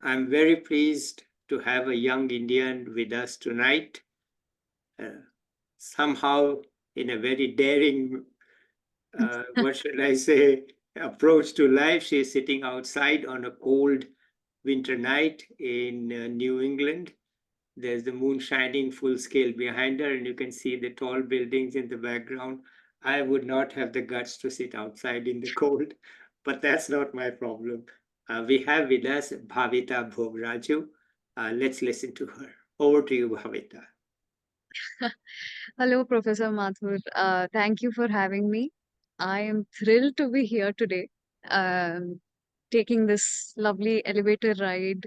I'm very pleased to have a young Indian with us tonight. Somehow, in a very daring, what should I say, approach to life, she is sitting outside on a cold winter night in New England. There's the moon shining full scale behind her, and you can see the tall buildings in the background. I would not have the guts to sit outside in the cold, but that's not my problem. We have with us Bhavitha Bhogaraju. Let's listen to her. Over to you, Bhavitha. Hello, Professor Mathur. Thank you for having me. I am thrilled to be here today, um, taking this lovely elevator ride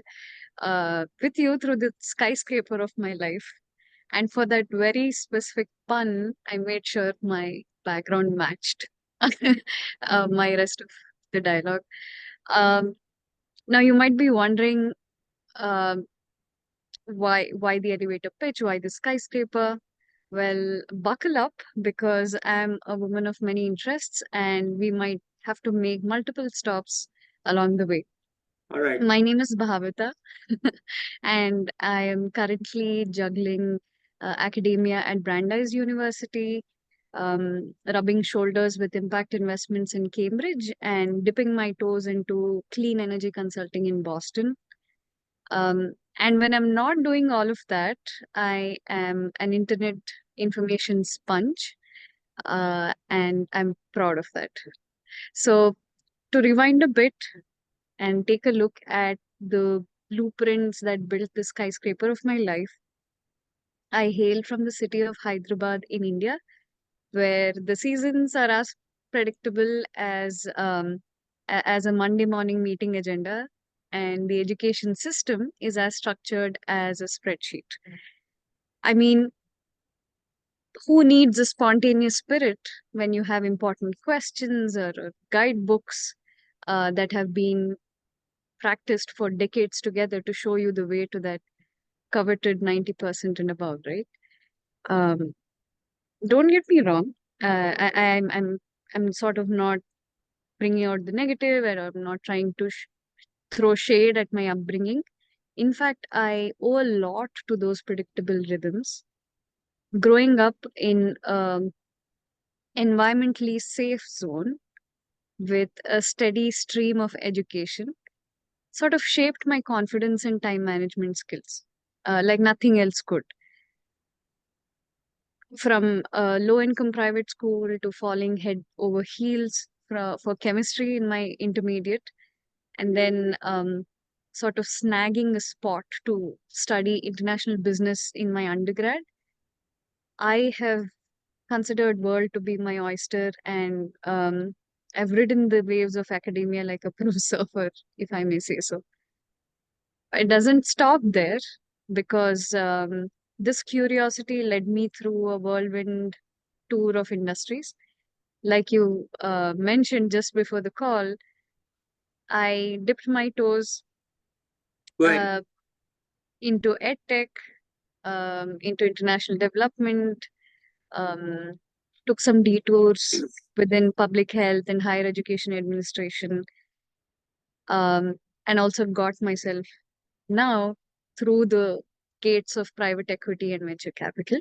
with you through the skyscraper of my life. And for that very specific pun, I made sure my background matched my rest of the dialogue. Um, Now, you might be wondering um why the elevator pitch, why the skyscraper? Well, buckle up because I'm a woman of many interests and we might have to make multiple stops along the way. All right. My name is Bhavitha and I am currently juggling academia at Brandeis University, rubbing shoulders with impact investments in Cambridge and dipping my toes into clean energy consulting in Boston. And when I'm not doing all of that, I am an internet information sponge, and I'm proud of that. So, to rewind a bit and take a look at the blueprints that built the skyscraper of my life, I hail from the city of Hyderabad in India, where the seasons are as predictable as a Monday morning meeting agenda, and the education system is as structured as a spreadsheet. I mean, who needs a spontaneous spirit when you have important questions or guidebooks that have been practiced for decades together to show you the way to that coveted 90% and above, right? Um, don't get me wrong. I'm sort of not bringing out the negative, and I'm not trying to throw shade at my upbringing. In fact, I owe a lot to those predictable rhythms. Growing up in environmentally safe zone with a steady stream of education sort of shaped my confidence and time management skills like nothing else could. From a low income private school to falling head over heels for chemistry in my intermediate, and then sort of snagging a spot to study international business in my undergrad, I have considered world to be my oyster, and I've ridden the waves of academia like a pro surfer, if I may say so. It doesn't stop there because this curiosity led me through a whirlwind tour of industries. Like you mentioned just before the call, I dipped my toes Go ahead. uh, into edtech, into international development, um, took some detours within public health and higher education administration, um, and also got myself now through the gates of private equity and venture capital.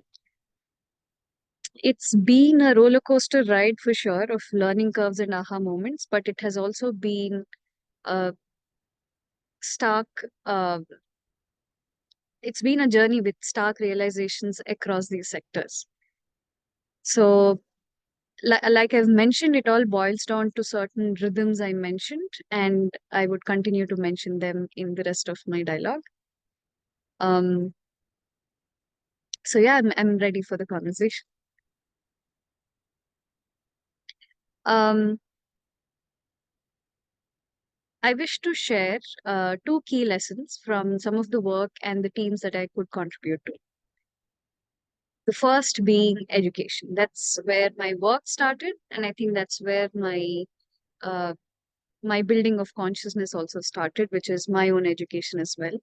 It's been a roller coaster ride for sure of learning curves and aha moments, but it has also been a stark, it's been a journey with stark realizations across these sectors. So, like I've mentioned, it all boils down to certain rhythms I mentioned, and I would continue to mention them in the rest of my dialogue. Um, so yeah, I'm ready for the conversation. Um, I wish to share two key lessons from some of the work and the teams that I could contribute to. The first being education. That's where my work started, and I think that's where uh, my building of consciousness also started, which is my own education as well.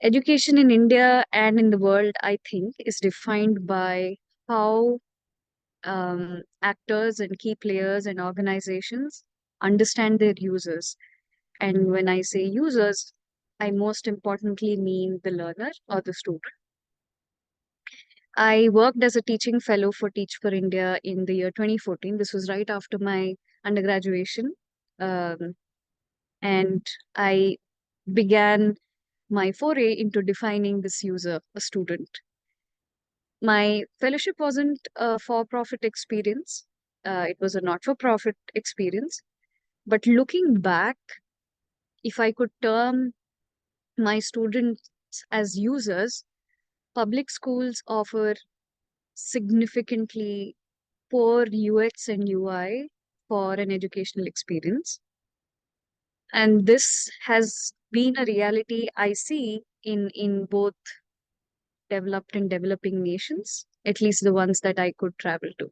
Education in India and in the world, I think, is defined by how actors and key players and organizations understand their users. And when I say users, I most importantly mean the learner or the student. I worked as a teaching fellow for Teach for India in the year 2014. This was right after my undergraduation. Um, and I began my foray into defining this user, a student. My fellowship wasn't a for profit experience, it was a not for profit experience. But looking back, if I could term my students as users, public schools offer significantly poor UX and UI for an educational experience. And this has been a reality I see in both developed and developing nations, at least the ones that I could travel to.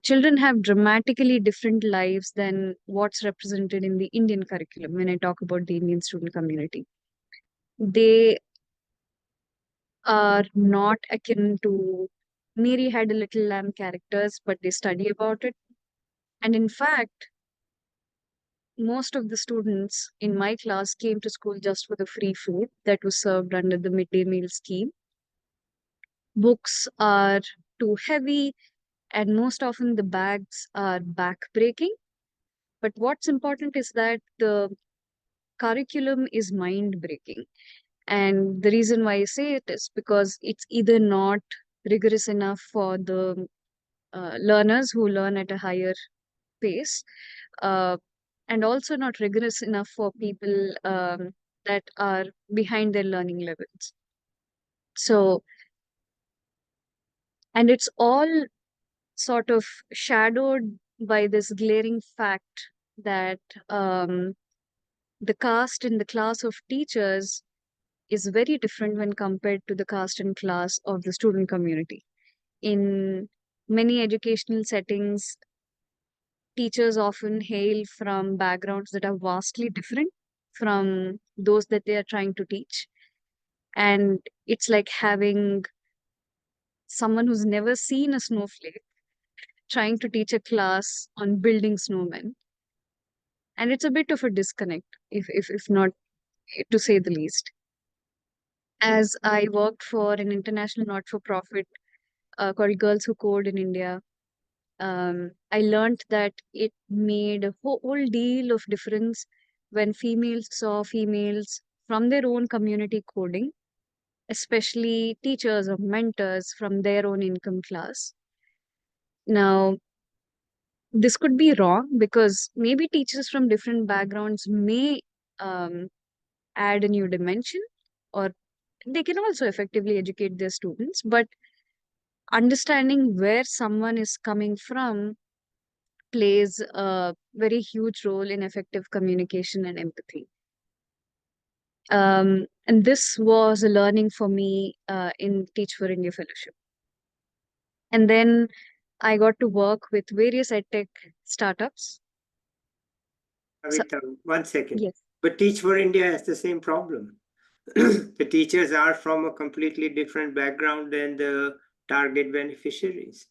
Children have dramatically different lives than what's represented in the Indian curriculum when I talk about the Indian student community. They are not akin to Mary had a little lamb characters, but they study about it. And in fact, most of the students in my class came to school just for the free food that was served under the midday meal scheme. Books are too heavy, and most often the bags are back-breaking. But what's important is that the curriculum is mind-breaking. And the reason why I say it is because it's either not rigorous enough for the learners who learn at a higher pace, uh, and also not rigorous enough for people that are behind their learning levels. So, and it's all sort of shadowed by this glaring fact that um, the caste in the class of teachers is very different when compared to the caste and class of the student community. In many educational settings, teachers often hail from backgrounds that are vastly different from those that they are trying to teach. And it's like having someone who's never seen a snowflake trying to teach a class on building snowmen. And it's a bit of a disconnect, if not to say the least. As I worked for an international not-for-profit called Girls Who Code in India, I learned that it made a whole deal of difference when females saw females from their own community coding, especially teachers or mentors from their own income class. Now, this could be wrong because maybe teachers from different backgrounds may um, add a new dimension, or they can also effectively educate their students, but understanding where someone is coming from plays a very huge role in effective communication and empathy. And this was a learning for me in Teach for India Fellowship. And then I got to work with various edtech startups. So, Bhavitha, 1 second. yes, But Teach for India has the same problem. The teachers are from a completely different background than the target beneficiaries.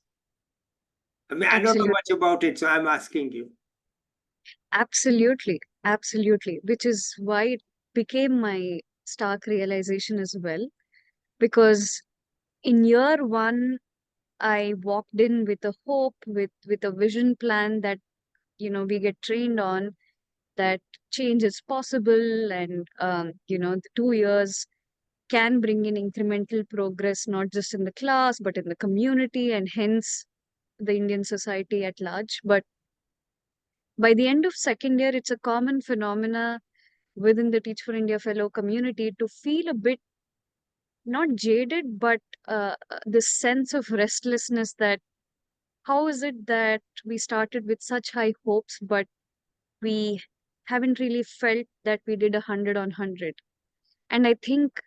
I mean, I don't know absolutely, much about it, so I'm asking you. absolutely, absolutely, which is why it became my stark realization as well. Because in year one, I walked in with a hope, with a vision plan that we get trained on, that change is possible, and the 2 years can bring in incremental progress, not just in the class but in the community and hence the Indian society at large. But by the end of second year, it's a common phenomena within the Teach for India fellow community to feel a bit not jaded, but this sense of restlessness that how is it that we started with such high hopes, but we haven't really felt that we did 100 on 100. And I think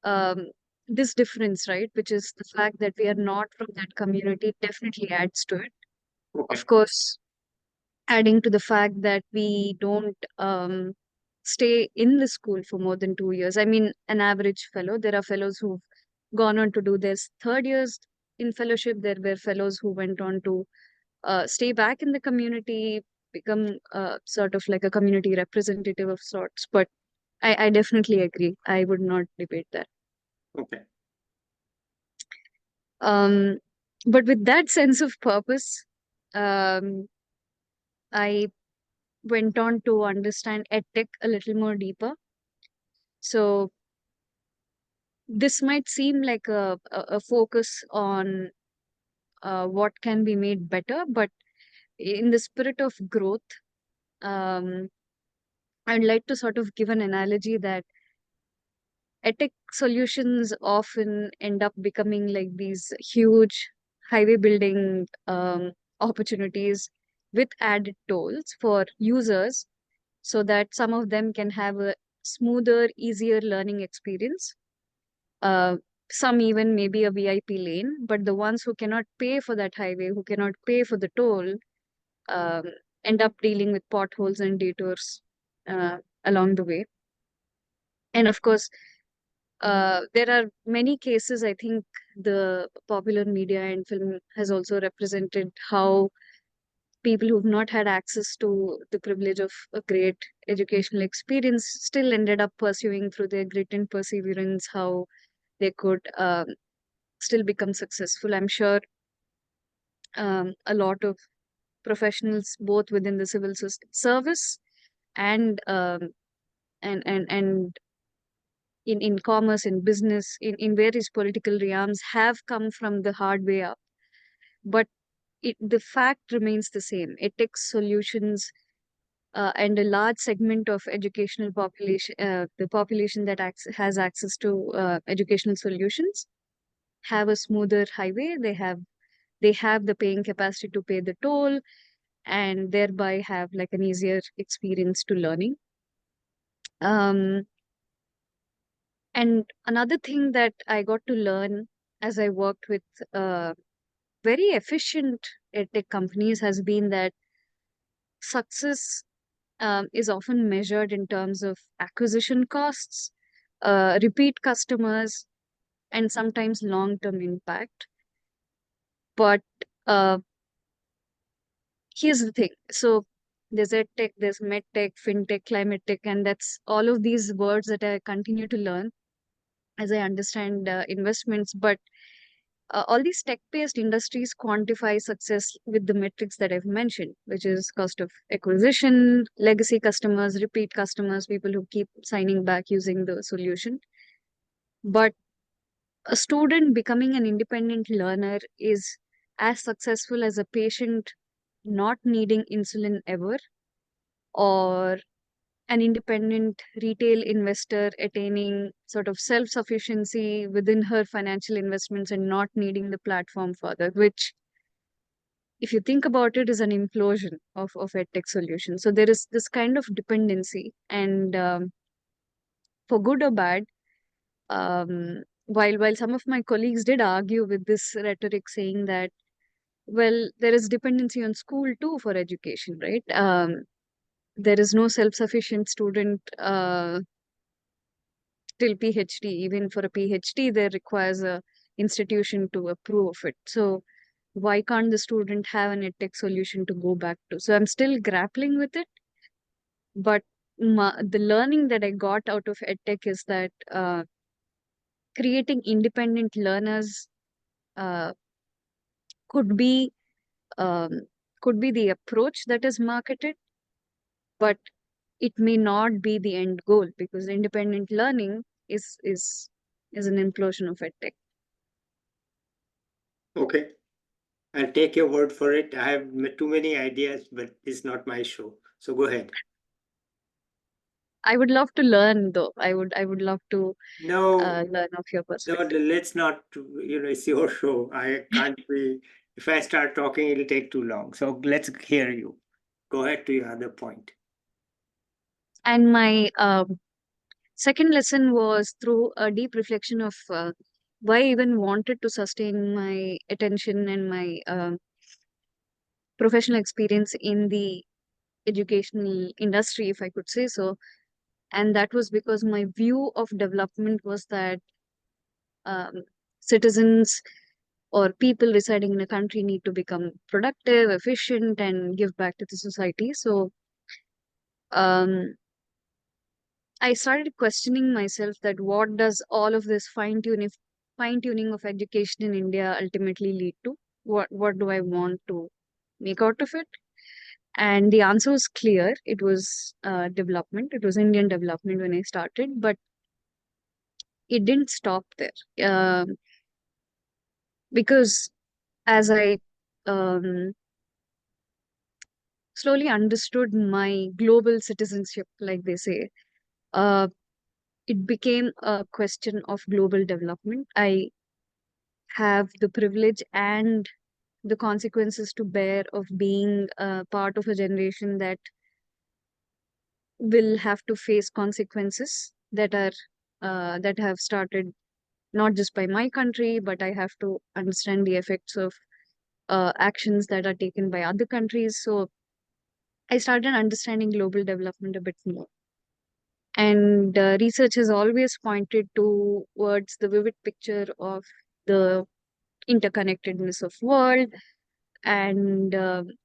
um, this difference, right, which is the fact that we are not from that community, definitely adds to it. Of Okay. course, adding to the fact that we don't stay in the school for more than 2 years. I mean, an average fellow, there are fellows who've gone on to do their third years in fellowship. There were fellows who went on to stay back in the community become sort of like a community representative of sorts. But I definitely agree. I would not debate that. Okay. But with that sense of purpose, um, I went on to understand edtech a little more deeper. So this might seem like a focus on what can be made better, but in the spirit of growth, um, I'd like to sort of give an analogy that edtech solutions often end up becoming like these huge highway building opportunities with added tolls for users so that some of them can have a smoother, easier learning experience. Uh, some even maybe a VIP lane, but the ones who cannot pay for that highway, who cannot pay for the toll, um, end up dealing with potholes and detours along the way. And of course, there are many cases. I think the popular media and film has also represented how people who've not had access to the privilege of a great educational experience still ended up pursuing through their grit and perseverance how they could still become successful. I'm sure a lot of professionals, both within the civil service and and in commerce, in business, in various political realms, have come from the hard way up. But the fact remains the same. It takes solutions and a large segment of educational population, the population that has access to educational solutions, have a smoother highway. They have the paying capacity to pay the toll and thereby have like an easier experience to learning. Um, and another thing that I got to learn as I worked with very efficient tech companies has been that success is often measured in terms of acquisition costs, repeat customers, and sometimes long-term impact. But uh, here's the thing. So there's edtech, there's medtech, fintech, climate tech, and that's all of these words that I continue to learn as I understand investments. But all these tech-based industries quantify success with the metrics that I've mentioned, which is cost of acquisition, legacy customers, repeat customers, people who keep signing back using the solution. But a student becoming an independent learner is as successful as a patient not needing insulin ever, or an independent retail investor attaining sort of self-sufficiency within her financial investments and not needing the platform further, which, if you think about it, is an implosion of edtech solutions. So there is this kind of dependency, and for good or bad, while some of my colleagues did argue with this rhetoric, saying that, well, there is dependency on school too for education, right? There is no self-sufficient student till PhD. Even for a PhD, there requires a institution to approve of it. So why can't the student have an edtech solution to go back to? So I'm still grappling with it, but the learning that I got out of edtech is that creating independent learners uh, could be um, could be the approach that is marketed, but it may not be the end goal, because independent learning is an implosion of edtech. Okay. I'll take your word for it. I have too many ideas, but it's not my show. So go ahead. I would love to learn though. I would love to No, learn of your no, perspective. let's not, it's your show. I can't be, if I start talking, it'll take too long. So let's hear you. Go ahead to your other point. And my second lesson was through a deep reflection of why I even wanted to sustain my attention and my professional experience in the educational industry, if I could say so. And that was because my view of development was that um, citizens or people residing in a country need to become productive, efficient, and give back to the society. So um, I started questioning myself that what does all of this fine tuning of education in India ultimately lead to? What do I want to make out of it? And the answer was clear. It was development. It was Indian development when I started, but it didn't stop there. Because as I um, slowly understood my global citizenship, like they say, uh, it became a question of global development. I have the privilege and the consequences to bear of being part of a generation that will have to face consequences that have started not just by my country, but I have to understand the effects of actions that are taken by other countries. So I started understanding global development a bit more. And research has always pointed towards the vivid picture of the interconnectedness of world. And the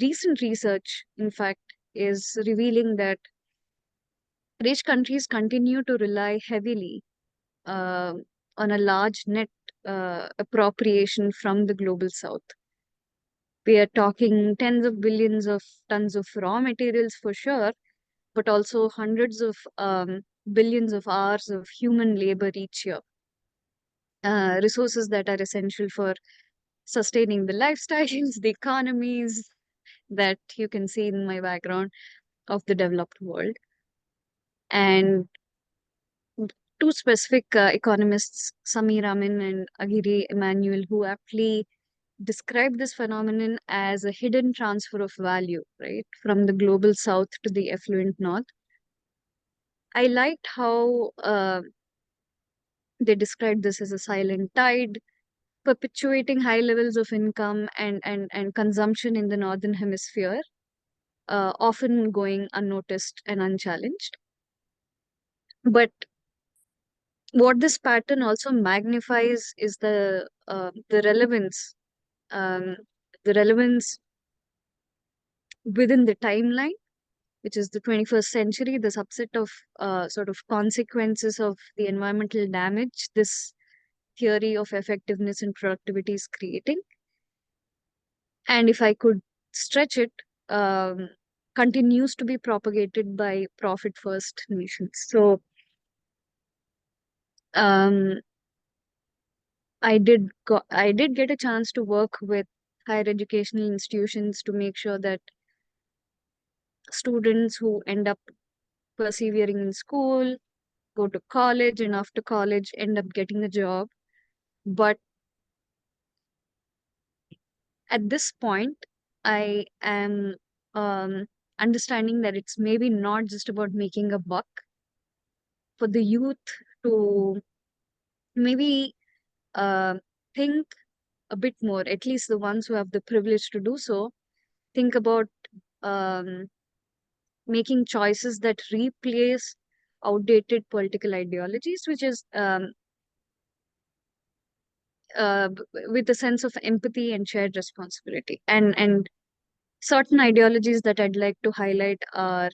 recent research, in fact, is revealing that rich countries continue to rely heavily uh, on a large net appropriation from the global south. We are talking tens of billions of tons of raw materials for sure, but also hundreds of billions of hours of human labor each year. Resources that are essential for sustaining the lifestyles, the economies that you can see in my background of the developed world. And two specific economists, Samir Amin and Agiri Emmanuel, who aptly describe this phenomenon as a hidden transfer of value, right, from the global south to the affluent north. I liked how they described this as a silent tide, perpetuating high levels of income and consumption in the northern hemisphere, often going unnoticed and unchallenged. But what this pattern also magnifies is the um, relevance within the timeline, which is the 21st century, the subset of sort of consequences of the environmental damage this theory of effectiveness and productivity is creating. And if I could stretch it, um, continues to be propagated by profit first nations. So um, I did get a chance to work with higher educational institutions to make sure that students who end up persevering in school go to college and after college end up getting a job. But at this point, I am um, understanding that it's maybe not just about making a buck for the youth to maybe uh, think a bit more, at least the ones who have the privilege to do so, think about um, making choices that replace outdated political ideologies, which is with a sense of empathy and shared responsibility. And certain ideologies that I'd like to highlight are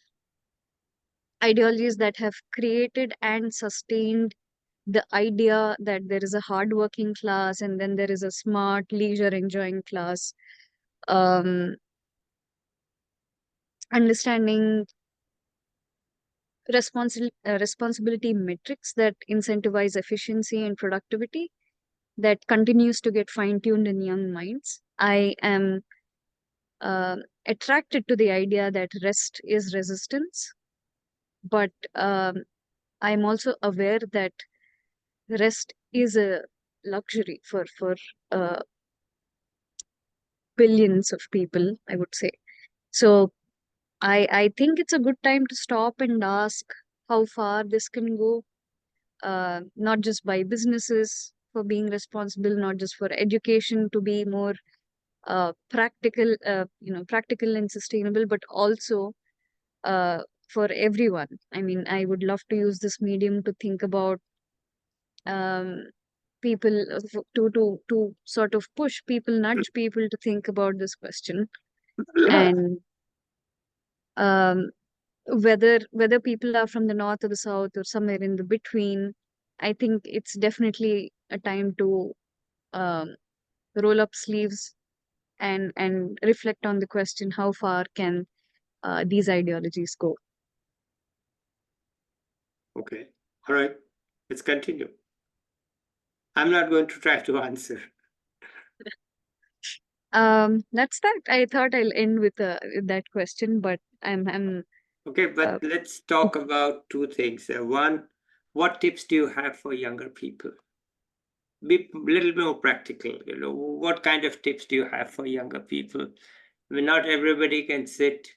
ideologies that have created and sustained the idea that there is a hardworking class and then there is a smart, leisure enjoying class. Um, Understanding responsibility metrics that incentivize efficiency and productivity that continues to get fine tuned in young minds. I am uh, attracted to the idea that rest is resistance, but I'm also aware that rest is a luxury for uh, billions of people, I would say. So I think it's a good time to stop and ask how far this can go, not just by businesses for being responsible, not just for education to be more practical and sustainable, but also uh, for everyone. I mean, I would love to use this medium to think about um, people to sort of push people, nudge people to think about this question, and um, whether people are from the north or the south or somewhere in the between, I think it's definitely a time to um, roll up sleeves and reflect on the question: how far can these ideologies go? Okay. All right. Let's continue. I'm not going to try to answer. That's that. I thought I'll end with that question, but I'm Okay, uh, but let's talk about two things. One, what tips do you have for younger people? Be a little more practical. What kind of tips do you have for younger people? I mean, not everybody can sit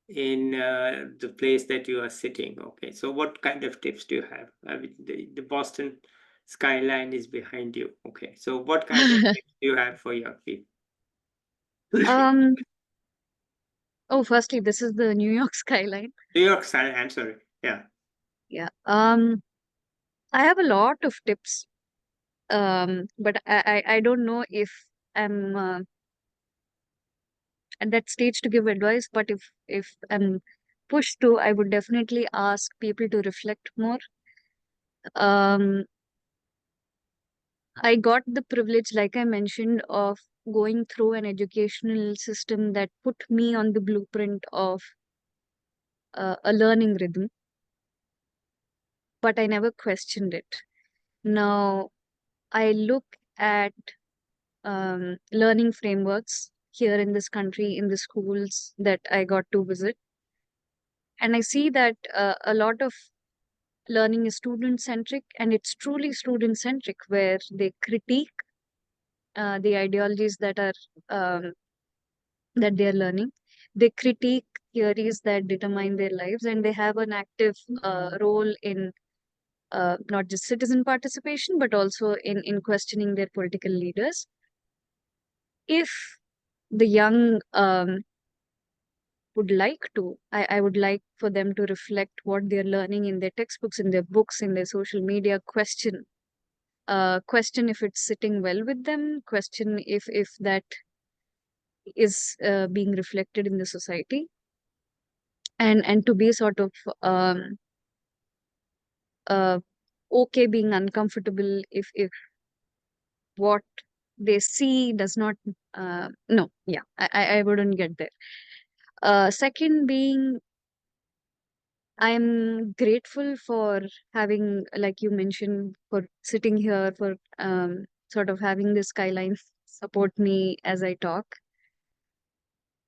in the place that you are sitting. Okay, so what kind of tips do you have? I mean, the Boston skyline is behind you. Okay, so what kind of tips do you have for young people? um oh, firstly, this is the New York skyline. New York skyline. I'm sorry. Yeah. Yeah. I have a lot of tips. But I don't know if I'm at that stage to give advice, but if I'm pushed to, I would definitely ask people to reflect more. Um, I got the privilege, like I mentioned, of going through an educational system that put me on the blueprint of a learning rhythm, but I never questioned it. Now I look at learning frameworks here in this country, in the schools that I got to visit, and I see that a lot of learning is student centric, and it's truly student centric, where they critique the ideologies um, that they are learning. They critique theories that determine their lives, and they have an active role in not just citizen participation, but also in questioning their political leaders. If the young would like to, I would like for them to reflect what they're learning in their textbooks, in their books, in their social media, question if it's sitting well with them, question if that is being reflected in the society, and to be sort of uh, okay being uncomfortable if what they see does not no, yeah, I wouldn't get there. Second being, I'm grateful for having, like you mentioned, for sitting here, for sort of having this skyline support me as I talk.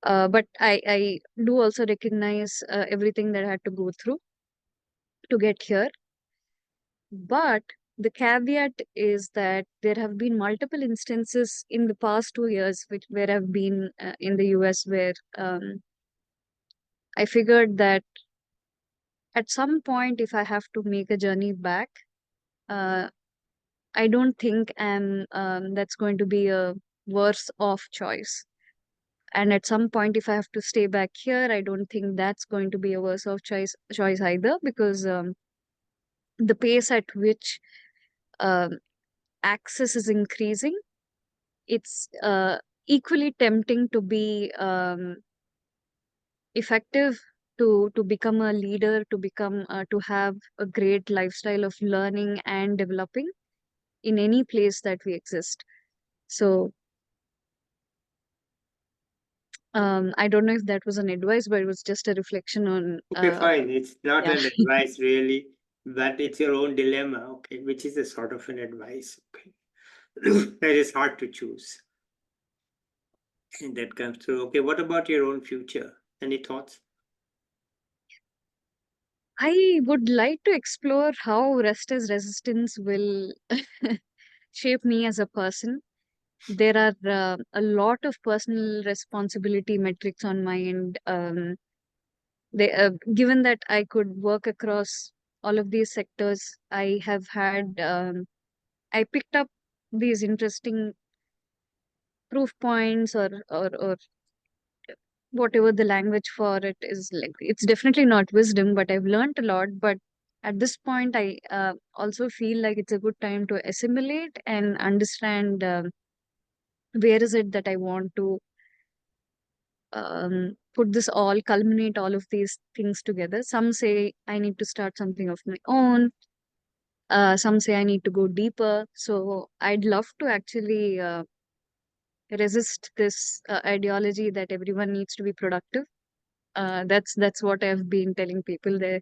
But I do also recognize everything that I had to go through to get here. But the caveat is that there have been multiple instances in the past 2 years where I've been in the US, where I figured that at some point, if I have to make a journey back, uh, I don't think that's going to be a worse off choice. And at some point, if I have to stay back here, I don't think that's going to be a worse off choice either, because the pace at which um, access is increasing, it's equally tempting to be effective, to become a leader, to become to have a great lifestyle of learning and developing in any place that we exist. So I don't know if that was an advice, but it was just a reflection on Okay, fine. It's not yeah. an advice really, but it's your own dilemma, okay, which is a sort of an advice, okay. That is hard to choose. And that comes through. Okay, what about your own future? Any thoughts? I would like to explore how rest as resistance will shape me as a person. There are a lot of personal responsibility metrics on my end. Given that I could work across all of these sectors, I picked up these interesting proof points, or whatever the language for it is. Like, it's definitely not wisdom, but I've learned a lot. But at this point, I also feel like it's a good time to assimilate and understand where is it that I want to put this all, culminate all of these things together. Some say I need to start something of my own. Some say I need to go deeper. So I'd love to actually resist this ideology that everyone needs to be productive. That's what I've been telling people. There,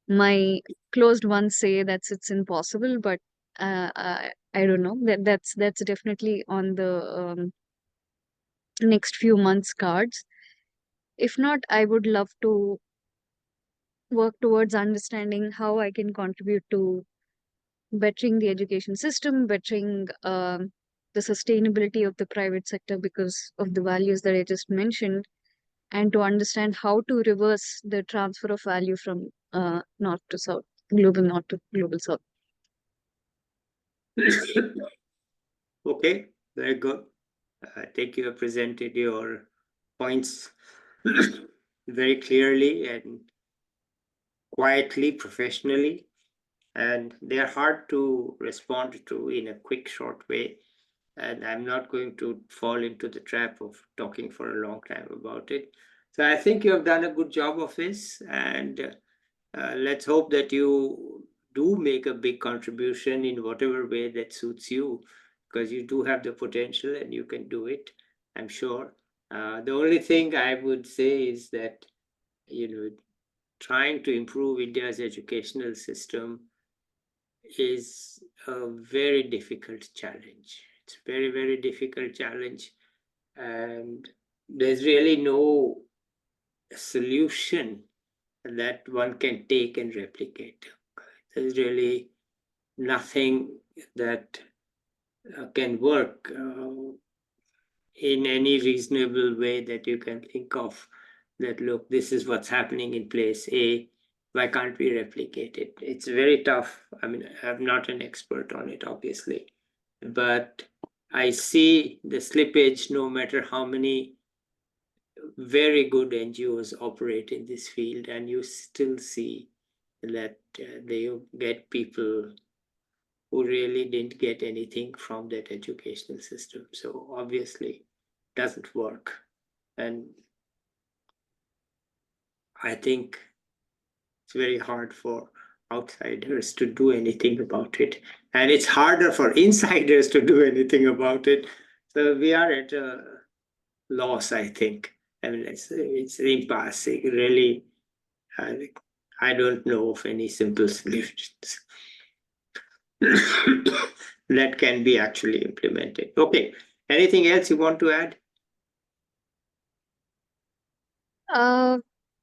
my closed ones say it's impossible, but I don't know. That's definitely on the next few months cards. If not, I would love to work towards understanding how I can contribute to bettering the education system, bettering the sustainability of the private sector because of the values that I just mentioned, and to understand how to reverse the transfer of value from north to south, global north to global south. Okay, very good. I think you have presented your points very clearly and quietly, professionally, and they are hard to respond to in a quick, short way. And I'm not going to fall into the trap of talking for a long time about it. So I think you have done a good job of this, and let's hope that you do make a big contribution in whatever way that suits you, because you do have the potential and you can do it, I'm sure. The only thing I would say is that, trying to improve India's educational system is a very difficult challenge. It's a very, very difficult challenge. And there's really no solution that one can take and replicate. There's really nothing that can work in any reasonable way that you can think of, that look, this is what's happening in place A, why can't we replicate it? It's very tough. I mean, I'm not an expert on it, obviously, but I see the slippage no matter how many very good NGOs operate in this field, and you still see that they get people who really didn't get anything from that educational system. So obviously doesn't work. And I think it's very hard for outsiders to do anything about it. And it's harder for insiders to do anything about it. So we are at a loss, I think. I mean, it's impasse. Really, I don't know of any simple solutions that can be actually implemented. Okay. Anything else you want to add? Uh,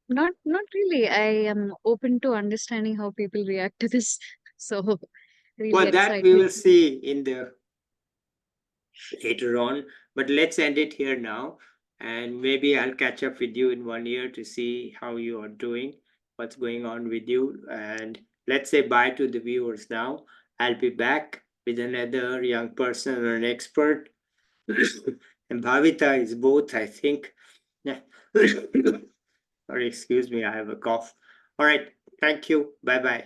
not really. I am open to understanding how people react to this. So really Well, that we excited. will see in the later on, but let's end it here now. And maybe I'll catch up with you in 1 year to see how you are doing, what's going on with you. And let's say bye to the viewers now. I'll be back with another young person or an expert. And Bhavitha is both, I think. Yeah. Sorry, excuse me, I have a cough. All right. Thank you. Bye bye.